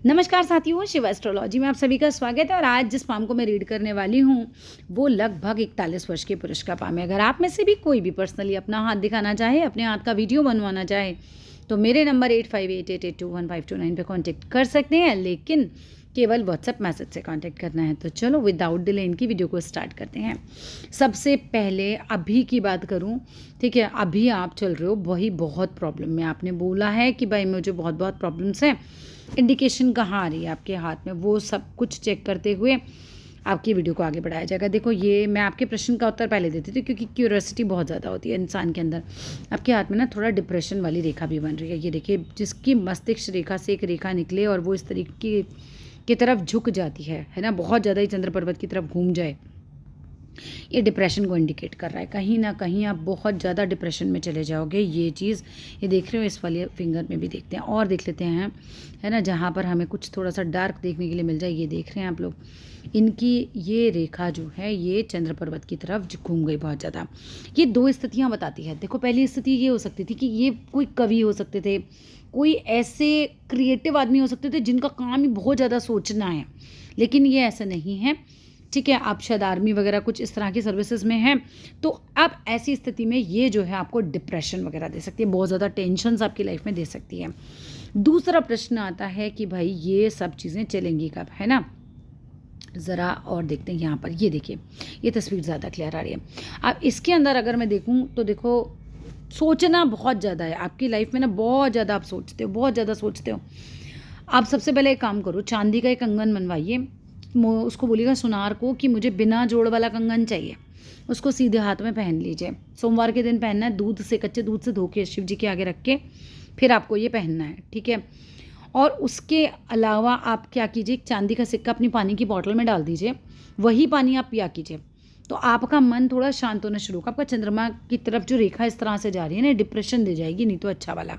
नमस्कार साथियों, शिव एस्ट्रोलॉजी में आप सभी का स्वागत है। और आज जिस पाम को मैं रीड करने वाली हूँ वो लगभग 41 वर्ष के पुरुष का पाम है। अगर आप में से भी कोई भी पर्सनली अपना हाथ दिखाना चाहे, अपने हाथ का वीडियो बनवाना चाहे, तो मेरे नंबर 8588821529 पे कांटेक्ट कर सकते हैं, लेकिन केवल व्हाट्सएप मैसेज से कांटेक्ट करना है। तो चलो विदाउट डिले इनकी वीडियो को स्टार्ट करते हैं। सबसे पहले अभी की बात करूं, ठीक है। अभी आप चल रहे हो वही बहुत प्रॉब्लम में, आपने बोला है कि भाई मुझे बहुत बहुत प्रॉब्लम्स हैं। इंडिकेशन कहाँ आ रही है आपके हाथ में, वो सब कुछ चेक करते हुए आपकी वीडियो को आगे बढ़ाया जाएगा। देखो, ये मैं आपके प्रश्न का उत्तर पहले देती थी क्योंकि क्यूरियोसिटी बहुत ज़्यादा होती है इंसान के अंदर। आपके हाथ में ना थोड़ा डिप्रेशन वाली रेखा भी बन रही है। ये देखिए, जिसकी मस्तिष्क रेखा से एक रेखा निकले और वो इस तरीके की तरफ झुक जाती है ना, बहुत ज़्यादा ही चंद्र पर्वत की तरफ घूम जाए, ये डिप्रेशन को इंडिकेट कर रहा है। कहीं ना कहीं आप बहुत ज़्यादा डिप्रेशन में चले जाओगे। ये चीज़ ये देख रहे हो, इस वाले फिंगर में भी देखते हैं और देख लेते हैं, है ना, जहाँ पर हमें कुछ थोड़ा सा डार्क देखने के लिए मिल जाए। ये देख रहे हैं आप लोग, इनकी ये रेखा जो है ये चंद्र पर्वत की तरफ घूम गई बहुत ज़्यादा। ये दो स्थितियाँ बताती है। देखो, पहली स्थिति ये हो सकती थी कि ये कोई कवि हो सकते थे, कोई ऐसे क्रिएटिव आदमी हो सकते थे जिनका काम ही बहुत ज़्यादा सोचना है, लेकिन ये ऐसा नहीं है। ठीक है, आप शायद आर्मी वगैरह कुछ इस तरह की सर्विसेज में हैं, तो अब ऐसी स्थिति में ये जो है आपको डिप्रेशन वगैरह दे सकती है, बहुत ज़्यादा टेंशन्स आपकी लाइफ में दे सकती है। दूसरा प्रश्न आता है कि भाई ये सब चीज़ें चलेंगी कब, है ना। ज़रा और देखते हैं यहाँ पर, ये देखिए, ये तस्वीर ज़्यादा क्लियर आ रही है। अब इसके अंदर अगर मैं देखूँ तो देखो, सोचना बहुत ज़्यादा है आपकी लाइफ में ना, बहुत ज़्यादा आप सोचते हो, बहुत ज़्यादा सोचते हो। आप सबसे पहले एक काम करो, चांदी का एक कंगन बनवाइए, उसको बोलिएगा सुनार को कि मुझे बिना जोड़ वाला कंगन चाहिए। उसको सीधे हाथ में पहन लीजिए। सोमवार के दिन पहनना है, दूध से, कच्चे दूध से धो के शिव जी के आगे रख के फिर आपको ये पहनना है, ठीक है। और उसके अलावा आप क्या कीजिए, एक चांदी का सिक्का अपनी पानी की बॉटल में डाल दीजिए, वही पानी आप पिया कीजिए, तो आपका मन थोड़ा शांत होना शुरू होगा। आपका चंद्रमा की तरफ जो रेखा इस तरह से जा रही है ना, डिप्रेशन दे जाएगी, नहीं तो अच्छा वाला।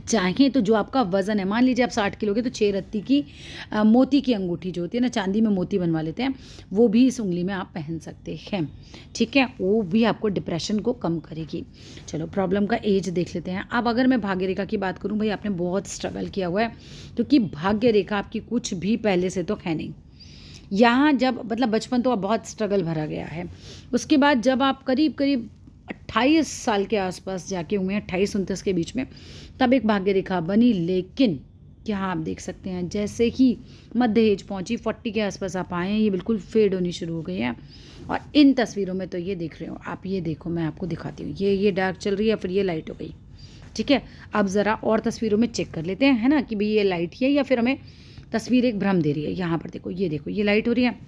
चाहें तो जो आपका वज़न है, मान लीजिए आप 60 किलो के, तो 6 रत्ती की मोती की अंगूठी जो होती है ना, चांदी में मोती बनवा लेते हैं, वो भी इस उंगली में आप पहन सकते हैं, ठीक है। वो भी आपको डिप्रेशन को कम करेगी। चलो, प्रॉब्लम का एज देख लेते हैं। अब अगर मैं भाग्य रेखा की बात करूं, भाई आपने बहुत स्ट्रगल किया हुआ है, क्योंकि भाग्य रेखा आपकी कुछ भी पहले से तो है नहीं। यहाँ जब मतलब बचपन तो अब बहुत स्ट्रगल भरा गया है, उसके बाद जब आप करीब करीब 28 साल के आसपास जाके हुए हैं, 28-29 के बीच में, तब एक भाग्य रेखा बनी। लेकिन यहाँ आप देख सकते हैं, जैसे ही मध्य एज पहुंची, 40 के आसपास आप आए हैं, ये बिल्कुल फेड होनी शुरू हो गई है। और इन तस्वीरों में तो ये देख रहे हो आप, ये देखो, मैं आपको दिखाती हूँ, ये डार्क चल रही है, फिर ये लाइट हो गई, ठीक है। अब ज़रा और तस्वीरों में चेक कर लेते हैं, है ना, कि भाई ये लाइट है या फिर हमें तस्वीर एक भ्रम दे रही है। यहाँ पर देखो, ये लाइट हो रही है।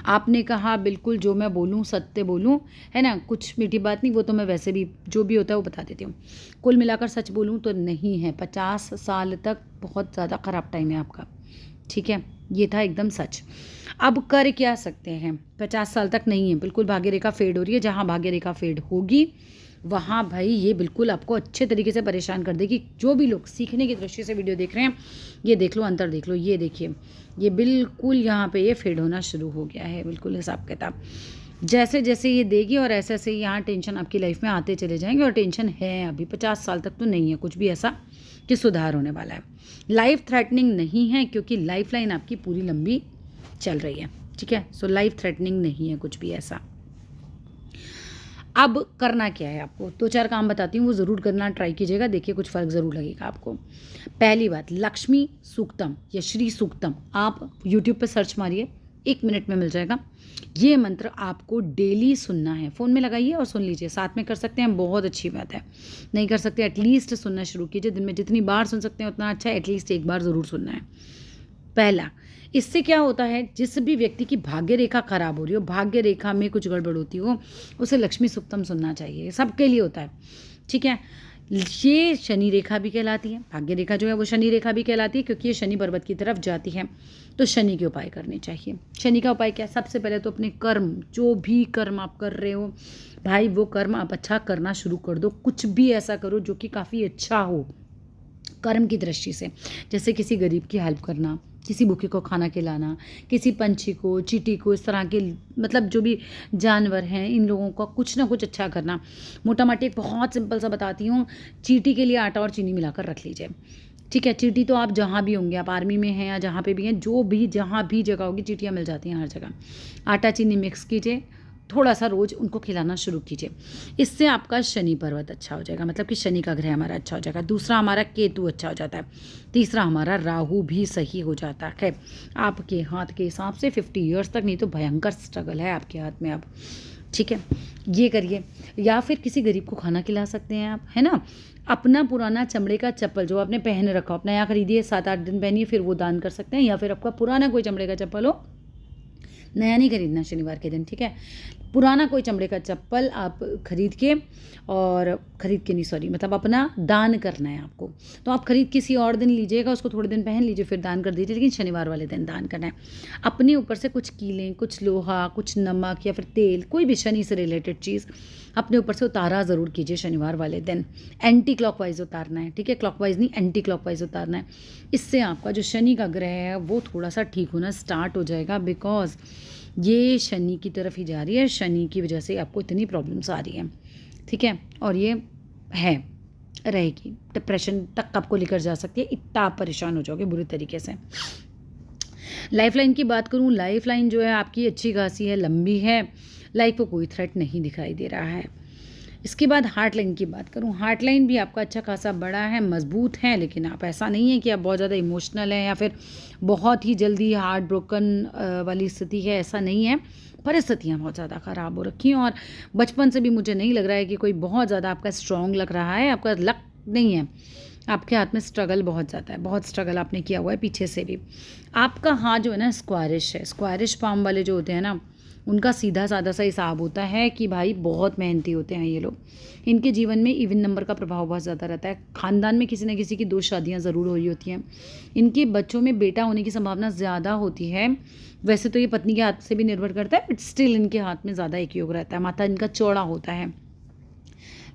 आपने कहा बिल्कुल जो मैं बोलूँ सत्य बोलूँ, है ना, कुछ मीठी बात नहीं, वो तो मैं वैसे भी जो भी होता है वो बता देती हूँ। कुल मिलाकर सच बोलूँ तो नहीं है, 50 साल तक बहुत ज़्यादा ख़राब टाइम है आपका, ठीक है। ये था एकदम सच। अब कर क्या सकते हैं, 50 साल तक नहीं है, बिल्कुल भाग्य रेखा फेड हो रही है। जहाँ भाग्य रेखा फेड होगी वहाँ भाई ये बिल्कुल आपको अच्छे तरीके से परेशान कर देगी। जो भी लोग सीखने की दृष्टि से वीडियो देख रहे हैं, ये देख लो, अंतर देख लो, ये देखिए, ये बिल्कुल यहाँ पे ये फेड होना शुरू हो गया है, बिल्कुल हिसाब किताब। जैसे जैसे ये देगी और ऐसे ऐसे यहाँ टेंशन आपकी लाइफ में आते चले जाएंगे। और टेंशन है अभी 50 साल तक तो नहीं है कुछ भी ऐसा कि सुधार होने वाला है। लाइफ थ्रेटनिंग नहीं है, क्योंकि लाइफ लाइन आपकी पूरी लंबी चल रही है, ठीक है। सो लाइफ थ्रेटनिंग नहीं है कुछ भी ऐसा। अब करना क्या है आपको, 2-4 काम बताती हूँ, वो ज़रूर करना ट्राई कीजिएगा, देखिए कुछ फ़र्क ज़रूर लगेगा आपको। पहली बात, लक्ष्मी सूक्तम या श्री सूक्तम आप यूट्यूब पे सर्च मारिए, 1 मिनट में मिल जाएगा। ये मंत्र आपको डेली सुनना है, फ़ोन में लगाइए और सुन लीजिए। साथ में कर सकते हैं, बहुत अच्छी बात है। नहीं कर सकते, एटलीस्ट सुनना शुरू कीजिए। दिन में जितनी बार सुन सकते हैं उतना अच्छा है, एटलीस्ट एक बार ज़रूर सुनना है। पहला, इससे क्या होता है, जिस भी व्यक्ति की भाग्य रेखा खराब हो रही हो, भाग्य रेखा में कुछ गड़बड़ होती हो, उसे लक्ष्मी सुक्तम सुनना चाहिए। सबके लिए होता है, ठीक है। ये शनि रेखा भी कहलाती है, भाग्य रेखा जो है वो शनि रेखा भी कहलाती है, क्योंकि ये शनि पर्वत की तरफ जाती है। तो शनि के उपाय करने चाहिए। शनि का उपाय क्या है, सबसे पहले तो अपने कर्म, जो भी कर्म आप कर रहे हो भाई, वो कर्म आप अच्छा करना शुरू कर दो। कुछ भी ऐसा करो जो कि काफ़ी अच्छा हो कर्म की दृष्टि से, जैसे किसी गरीब की हेल्प करना, किसी भूखे को खाना खिलाना, किसी पंछी को, चींटी को, इस तरह के मतलब जो भी जानवर हैं, इन लोगों का कुछ ना कुछ अच्छा करना। मोटा माटी एक बहुत सिंपल सा बताती हूँ, चींटी के लिए आटा और चीनी मिलाकर रख लीजिए, ठीक है। चींटी तो आप जहाँ भी होंगे, आप आर्मी में हैं या जहाँ पे भी हैं, जो भी जहाँ भी जगह होगी चींटियाँ मिल जाती हैं हर जगह। आटा चीनी मिक्स कीजिए, थोड़ा सा रोज़ उनको खिलाना शुरू कीजिए। इससे आपका शनि पर्वत अच्छा हो जाएगा, मतलब कि शनि का ग्रह हमारा अच्छा हो जाएगा। दूसरा हमारा केतु अच्छा हो जाता है। तीसरा हमारा राहु भी सही हो जाता है। आपके हाथ के हिसाब से 50 ईयर्स तक नहीं तो भयंकर स्ट्रगल है आपके हाथ में अब। ठीक है, ये करिए। या फिर किसी गरीब को खाना खिला सकते हैं आप, है ना। अपना पुराना चमड़े का चप्पल जो आपने पहन रखा हो, अपना यहाँ खरीदिए, 7-8 दिन पहनिए, फिर वो दान कर सकते हैं। या फिर आपका पुराना कोई चमड़े का चप्पल हो, नया नहीं खरीदना शनिवार के दिन, ठीक है। पुराना कोई चमड़े का चप्पल आप खरीद के, और खरीद के नहीं सॉरी, मतलब अपना दान करना है आपको। तो आप खरीद किसी और दिन लीजिएगा, उसको थोड़े दिन पहन लीजिए, फिर दान कर दीजिए, लेकिन शनिवार वाले दिन दान करना है। अपने ऊपर से कुछ कीलें, कुछ लोहा, कुछ नमक या फिर तेल, कोई भी शनि से रिलेटेड चीज़ अपने ऊपर से उतारा ज़रूर कीजिए शनिवार वाले दिन। एंटी क्लॉकवाइज उतारना है, ठीक है, क्लॉकवाइज नहीं, एंटी क्लॉकवाइज उतारना है। इससे आपका जो शनि का ग्रह है वो थोड़ा सा ठीक होना स्टार्ट हो जाएगा, बिकॉज ये शनि की तरफ ही जा रही है। शनि की वजह से आपको इतनी प्रॉब्लम्स आ रही हैं, ठीक है, और ये है रहेगी, डिप्रेशन तक आपको लेकर जा सकती है। इतना आप परेशान हो जाओगे बुरी तरीके से। लाइफ लाइन की बात करूँ, लाइफ लाइन जो है आपकी अच्छी खासी है, लंबी है, लाइफ को कोई थ्रेट नहीं दिखाई दे रहा है। इसके बाद हार्ट लाइन की बात करूँ, हार्ट लाइन भी आपका अच्छा खासा बड़ा है, मजबूत है, लेकिन आप ऐसा नहीं है कि आप बहुत ज़्यादा इमोशनल हैं या फिर बहुत ही जल्दी हार्ट ब्रोकन वाली स्थिति है, ऐसा नहीं है। परिस्थितियाँ बहुत ज़्यादा ख़राब हो रखी हैं, और बचपन से भी मुझे नहीं लग रहा है कि कोई बहुत ज़्यादा आपका स्ट्रॉन्ग लग रहा है, आपका लक नहीं है। आपके हाथ में स्ट्रगल बहुत ज़्यादा है, बहुत स्ट्रगल आपने किया हुआ है पीछे से भी। आपका हाथ जो है ना स्क्वायरिश है, स्क्वायरिश पाम वाले जो होते हैं ना, उनका सीधा साधा सा हिसाब होता है कि भाई बहुत मेहनती होते हैं ये लोग। इनके जीवन में इवन नंबर का प्रभाव बहुत ज़्यादा रहता है। ख़ानदान में किसी न किसी की 2 शादियाँ ज़रूर हुई होती हैं। इनके बच्चों में बेटा होने की संभावना ज़्यादा होती है। वैसे तो ये पत्नी के हाथ से भी निर्भर करता है, बट स्टिल इनके हाथ में ज़्यादा एक योग रहता है। माथा इनका चौड़ा होता है,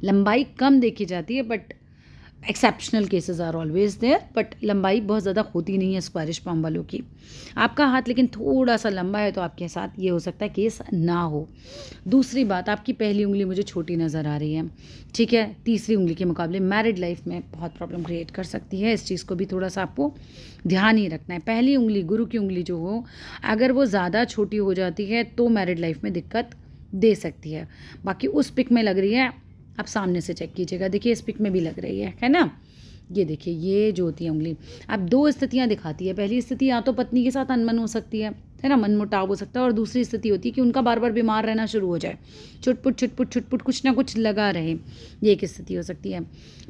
लंबाई कम देखी जाती है, but exceptional cases are always there, but लंबाई बहुत ज़्यादा होती नहीं है स्क्वायरिश पाम वालों की। आपका हाथ लेकिन थोड़ा सा लंबा है, तो आपके साथ ये हो सकता है केस ना हो। दूसरी बात, आपकी पहली उंगली मुझे छोटी नज़र आ रही है, ठीक है। तीसरी उंगली के मुकाबले मैरिड लाइफ में बहुत प्रॉब्लम क्रिएट कर सकती है। इस चीज़ को भी थोड़ा सा आपको ध्यान ही रखना है। पहली उंगली, गुरु की उंगली जो हो, अगर वो ज़्यादा छोटी हो जाती है तो मैरिड लाइफ में दिक्कत दे सकती है। बाकी उस पिक में लग रही है, आप सामने से चेक कीजिएगा, देखिए इस पिक में भी लग रही है ना। ये देखिए, ये जो होती है उंगली, अब 2 स्थितियाँ दिखाती है। पहली स्थिति या तो पत्नी के साथ अनबन हो सकती है ना, मनमुटाव हो सकता है, और दूसरी स्थिति होती है कि उनका बार बार बीमार रहना शुरू हो जाए, छुटपुट छुटपुट छुटपुट कुछ ना कुछ लगा रहे, ये एक स्थिति हो सकती है।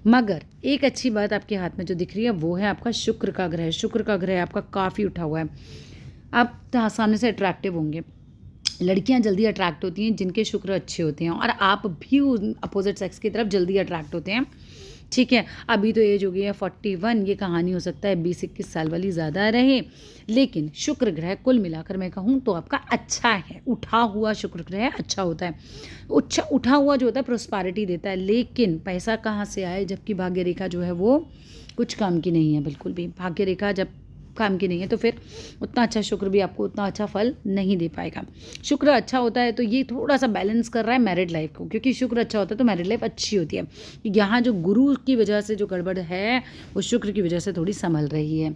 मगर एक अच्छी बात आपके हाथ में जो दिख रही है वो है आपका शुक्र का ग्रह। शुक्र का ग्रह आपका काफ़ी उठा हुआ है, आप सामने से अट्रैक्टिव होंगे। लड़कियां जल्दी अट्रैक्ट होती हैं जिनके शुक्र अच्छे होते हैं, और आप भी अपोजिट सेक्स की तरफ जल्दी अट्रैक्ट होते हैं, ठीक है। अभी तो एज हो गई है 41, ये कहानी हो सकता है 20-21 साल वाली ज़्यादा रहे, लेकिन शुक्र ग्रह कुल मिलाकर मैं कहूँ तो आपका अच्छा है। उठा हुआ शुक्र ग्रह अच्छा होता है। उठा हुआ जो होता है प्रोस्पेरिटी देता है, लेकिन पैसा कहाँ से आए, जबकि भाग्य रेखा जो है वो कुछ काम की नहीं है, बिल्कुल भी। भाग्य रेखा जब काम की नहीं है तो फिर उतना अच्छा शुक्र भी आपको उतना अच्छा फल नहीं दे पाएगा। शुक्र अच्छा होता है तो ये थोड़ा सा बैलेंस कर रहा है मैरिड लाइफ को, क्योंकि शुक्र अच्छा होता है तो मैरिड लाइफ अच्छी होती है। यहाँ जो गुरु की वजह से जो गड़बड़ है वो शुक्र की वजह से थोड़ी संभल रही है।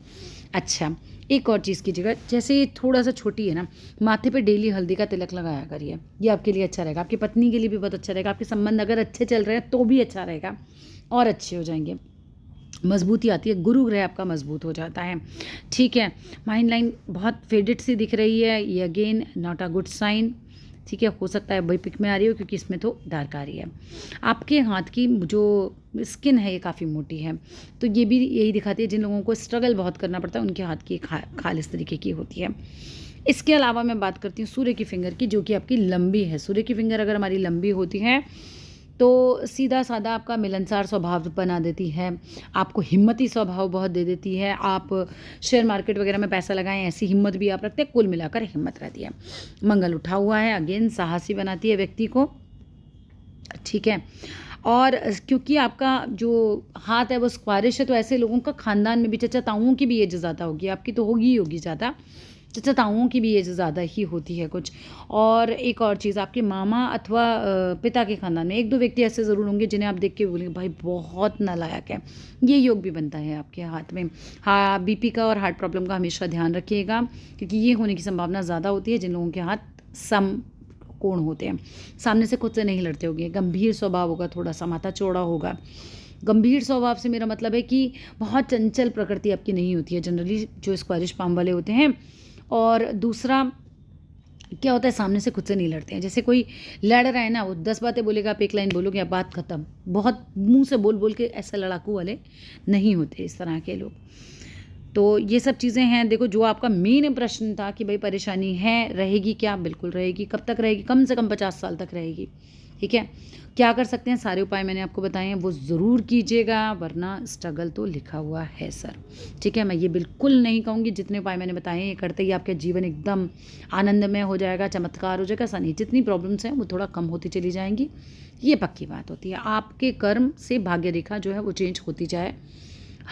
अच्छा, एक और चीज़ कीजिएगा, जैसे ये थोड़ा सा छोटी है ना, माथे पे डेली हल्दी का तिलक लगाया करिए, ये आपके लिए अच्छा रहेगा, आपकी पत्नी के लिए भी बहुत अच्छा रहेगा। आपके संबंध अगर अच्छे चल रहे हैं तो भी अच्छा रहेगा, और अच्छे हो जाएंगे, मजबूती आती है, गुरु ग्रह आपका मजबूत हो जाता है, ठीक है। माइंड लाइन बहुत फेडेड सी दिख रही है, ये again not a good sign, ठीक है। हो सकता है वही पिक में आ रही हो, क्योंकि इसमें तो डार्क आ रही है। आपके हाथ की जो स्किन है ये काफ़ी मोटी है, तो ये भी यही दिखाती है जिन लोगों को स्ट्रगल बहुत करना पड़ता है उनके हाथ की खाल इस तरीके की होती है। इसके अलावा मैं बात करती हूँ सूर्य की फिंगर की, जो कि आपकी लंबी है। सूर्य की फिंगर अगर हमारी लंबी होती है तो सीधा साधा आपका मिलनसार स्वभाव बना देती है, आपको हिम्मती स्वभाव बहुत दे देती है। आप शेयर मार्केट वगैरह में पैसा लगाएं, ऐसी हिम्मत भी आप रखते हैं, कुल मिलाकर हिम्मत रहती है। मंगल उठा हुआ है, अगेन साहसी बनाती है व्यक्ति को, ठीक है। और क्योंकि आपका जो हाथ है वो स्क्वायरिश है, तो ऐसे लोगों का खानदान में भी, चचा ताऊओं की भी एज ज़्यादा होगी, आपकी तो होगी ही होगी ज़्यादा, चचेताओं की भी एज ज़्यादा ही होती है कुछ। और एक और चीज़, आपके मामा अथवा पिता के खानदान में 1-2 व्यक्ति ऐसे ज़रूर होंगे जिन्हें आप देख के बोलेंगे भाई बहुत नालायक है। ये योग भी बनता है आपके हाथ में। हाँ, बीपी का और हार्ट प्रॉब्लम का हमेशा ध्यान रखिएगा, क्योंकि ये होने की संभावना ज़्यादा होती है जिन लोगों के हाथ समकोण होते हैं। सामने से खुद से नहीं लड़ते होंगे, गंभीर स्वभाव होगा, थोड़ा-सा माथा चौड़ा होगा। गंभीर स्वभाव से मेरा मतलब है कि बहुत चंचल प्रकृति आपकी नहीं होती है जनरली, जो स्क्वैरिश पाम वाले होते हैं। और दूसरा क्या होता है, सामने से खुद से नहीं लड़ते हैं। जैसे कोई लड़ रहा है ना, वो 10 बातें बोलेगा, आप एक लाइन बोलोगे, अब बात खत्म। बहुत मुंह से बोल बोल के ऐसे लड़ाकू वाले नहीं होते इस तरह के लोग। तो ये सब चीज़ें हैं। देखो, जो आपका मेन प्रश्न था कि भाई परेशानी है, रहेगी क्या? बिल्कुल रहेगी। कब तक रहेगी? कम से कम 50 साल तक रहेगी। ठीक है, क्या कर सकते हैं? सारे उपाय मैंने आपको बताए हैं, वो ज़रूर कीजिएगा, वरना स्ट्रगल तो लिखा हुआ है सर। ठीक है, मैं ये बिल्कुल नहीं कहूँगी जितने उपाय मैंने बताए हैं ये करते ही आपका जीवन एकदम आनंदमय हो जाएगा, चमत्कार हो जाएगा। ऐसा नहीं, जितनी प्रॉब्लम्स हैं वो थोड़ा कम होती चली जाएंगी, ये पक्की बात होती है। आपके कर्म से भाग्य रेखा जो है वो चेंज होती जाए,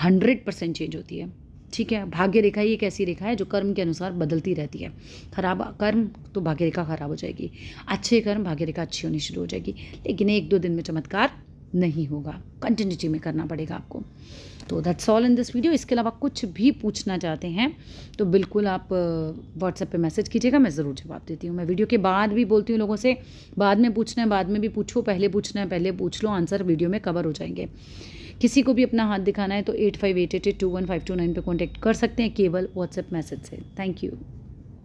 100% चेंज होती है। ठीक है, भाग्य रेखा ही एक ऐसी रेखा है जो कर्म के अनुसार बदलती रहती है। खराब कर्म तो भाग्य रेखा खराब हो जाएगी, अच्छे कर्म भाग्य रेखा अच्छी होनी शुरू हो जाएगी। लेकिन 1-2 दिन में चमत्कार नहीं होगा, कंटिन्यूटी में करना पड़ेगा आपको। तो that's all in this video. इसके अलावा कुछ भी पूछना चाहते हैं तो बिल्कुल आप व्हाट्सएप पे मैसेज कीजिएगा, मैं ज़रूर जवाब देती हूँ। मैं वीडियो के बाद भी बोलती हूँ लोगों से, बाद में पूछना है बाद में भी पूछो, पहले पूछना है पहले पूछ लो, आंसर वीडियो में कवर हो जाएंगे। किसी को भी अपना हाथ दिखाना है तो 8588215229 पे कॉन्टैक्ट कर सकते हैं, केवल व्हाट्सएप मैसेज से। Thank you.